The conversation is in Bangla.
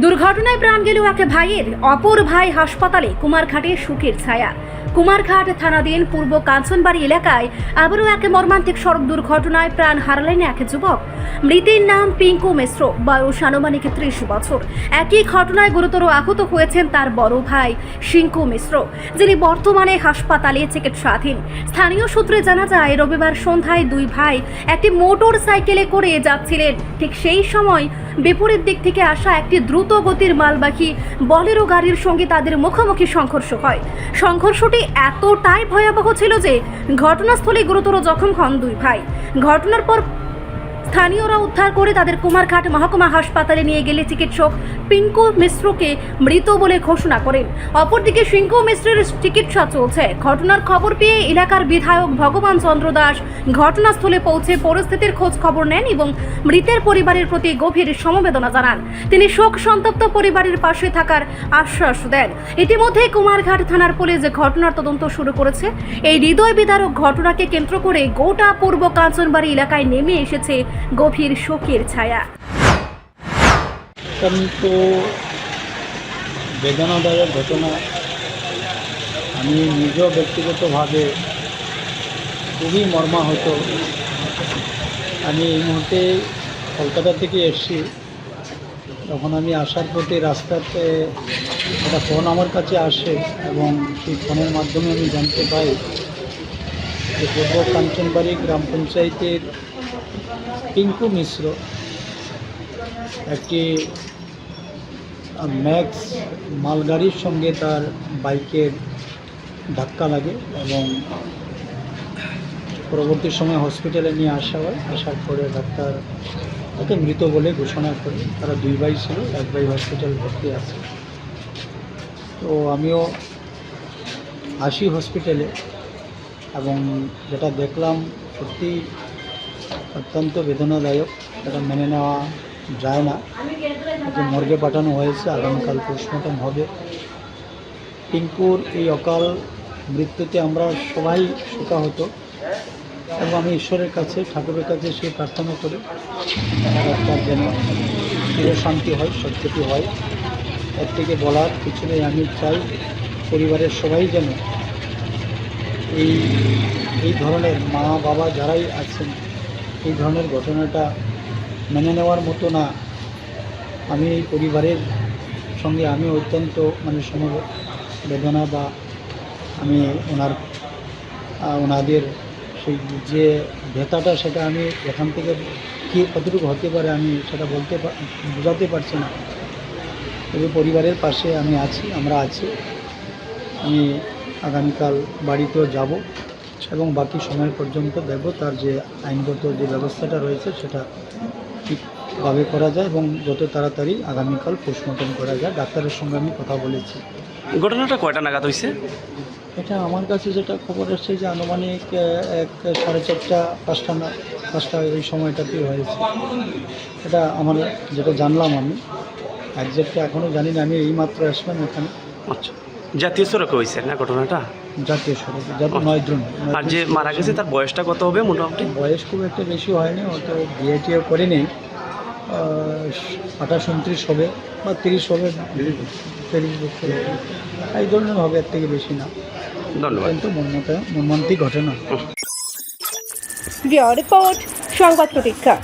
দুর্ঘটনায় প্রাণ গেল এক ভাইয়ের, অপর ভাই হাসপাতালে। কুমারঘাটে সুখের ছায়া। কুমারঘাট থানাধীন পূর্ব কাঞ্চনবাড়ি এলাকায় আবারও এক মর্মান্তিক সড়ক দুর্ঘটনায় প্রাণ হারালেন এক যুবক। মৃতের নাম পিঙ্কু মিশ্র, বয়স আনুমানিক 30 বছর। একই ঘটনায় গুরুতর আহত হয়েছেন তার বড় ভাই শিঙ্কু মিশ্র, যিনি বর্তমানে হাসপাতালে চিকিৎসাধীন। স্থানীয় সূত্রে জানা যায়, রবিবার সন্ধ্যায় দুই ভাই একটি মোটর সাইকেলে করে যাচ্ছিলেন। ঠিক সেই সময় বিপরীত দিক থেকে আসা একটি দ্রুত গতির মালবাহী বলেরো গাড়ির সঙ্গে তাদের মুখোমুখি সংঘর্ষ হয়। সংঘর্ষটি এতটাই ভয়াবহ ছিল যে ঘটনাস্থলে গুরুতর জখম হন দুই ভাই। ঘটনার পর স্থানীয়রা উদ্ধার করে তাদের কুমারঘাট মহকুমা হাসপাতালে নিয়ে গেলে চিকিৎসক পিঙ্কু মিশ্রকে মৃত বলে ঘোষণা করেন। অপরদিকে শিঙ্কু মিশ্রের চিকিৎসা চলছে। ঘটনার খবর পেয়ে এলাকার বিধায়ক ভগবান চন্দ্র দাস ঘটনাস্থলে পৌঁছে পরিস্থিতির খোঁজ খবর নেন এবং মৃতের পরিবারের প্রতি গভীর সমবেদনা জানান। তিনি শোক সন্তপ্ত পরিবারের পাশে থাকার আশ্বাস দেন। ইতিমধ্যে কুমারঘাট থানার পুলিশ ঘটনার তদন্ত শুরু করেছে। এই হৃদয় বিদারক ঘটনাকে কেন্দ্র করে গোটা পূর্ব কাঞ্চনবাড়ি এলাকায় নেমে এসেছে গভীর শোকের ছায়া। অত্যন্ত বেদনাদায়ক ঘটনা। আমি নিজেও ব্যক্তিগতভাবে খুবই মর্মাহত। আমি এই মুহূর্তে কলকাতা থেকে এসেছি। তখন আমি আসার পথে রাস্তাতে একটা ফোন আমার কাছে আসে এবং সেই ফোনের মাধ্যমে আমি জানতে পাই যে পূর্ব কাঞ্চনবাড়ি গ্রাম পঞ্চায়েতের পিঙ্কু মিশ্র একটি ম্যাক্স মালগাড়ির সঙ্গে তার বাইকের ধাক্কা লাগে এবং পরবর্তী সময় হসপিটালে নিয়ে আসা হয়। আসার পরে ডাক্তার তাকে মৃত বলে ঘোষণা করে। তারা দুই ভাই ছিল, এক ভাই হসপিটাল ভর্তি আছে। তো আমিও আসি হসপিটালে এবং যেটা দেখলাম সত্যি অত্যন্ত বেদনাদায়ক। এটা মেনে নেওয়া যায় না। যে মর্গে পাঠানো হয়েছে, আগামীকাল পোস্টমর্টম হবে। পিঙ্কুর এই অকাল মৃত্যুতে আমরা সবাই শোকাহত এবং আমি ঈশ্বরের কাছে, ঠাকুরের কাছে সে প্রার্থনা করি তার যেন চিরশান্তি হয়, সত্যটি হয়। এর থেকে বলার কিছু নেই। আমি চাই পরিবারের সবাই যেন এই ধরনের মা বাবা যারাই আছেন এই ধরনের ঘটনাটা মেনে নেওয়ার মতো না। আমি এই পরিবারের সঙ্গে আমি অত্যন্ত সমবেদনা বা আমি ওনাদের সেই যে ব্যথাটা সেটা আমি এখান থেকে কী কতটুকু হতে পারে আমি সেটা বোঝাতে পারছি না। তবে পরিবারের পাশে আমি আছি, আমরা আছি। আমি আগামীকাল বাড়িতেও যাব এবং বাকি সময় পর্যন্ত দেখব তার যে আইনগত যে ব্যবস্থাটা রয়েছে সেটা ঠিকভাবে করা যায় এবং যত তাড়াতাড়ি আগামীকাল পোস্টমর্টম করা যায়। ডাক্তারের সঙ্গে আমি কথা বলেছি। ঘটনাটা কয়টা নাগাদ হয়েছে? এটা আমার কাছে যেটা খবর এসেছে যে আনুমানিক 4:30 5টা এই সময়টাতেই হয়েছে। এটা আমার যেটা জানলাম, আমি একজ্যাক্টলি এখনও জানি না। আমি এইমাত্র আসলাম এখানে। আচ্ছা, জাতীয় সড়কে হয়েছে না ঘটনাটা? জাতীয় সড়কে, যাতে 9 জন। আর যে মারা গেছে তার বয়সটা কত হবে মোটামুটি? বয়স খুব একটা বেশি হয়নি, অত বিয়েটিও করেনি। 28-29 হবে বা 30 হবে, 30 বছর এই ধরনের হবে, এর থেকে বেশি না। ধন্যবাদ। কিন্তু মর্মান্তিক ঘটনা। রিপোর্ট সংবাদ প্রতীক্ষা।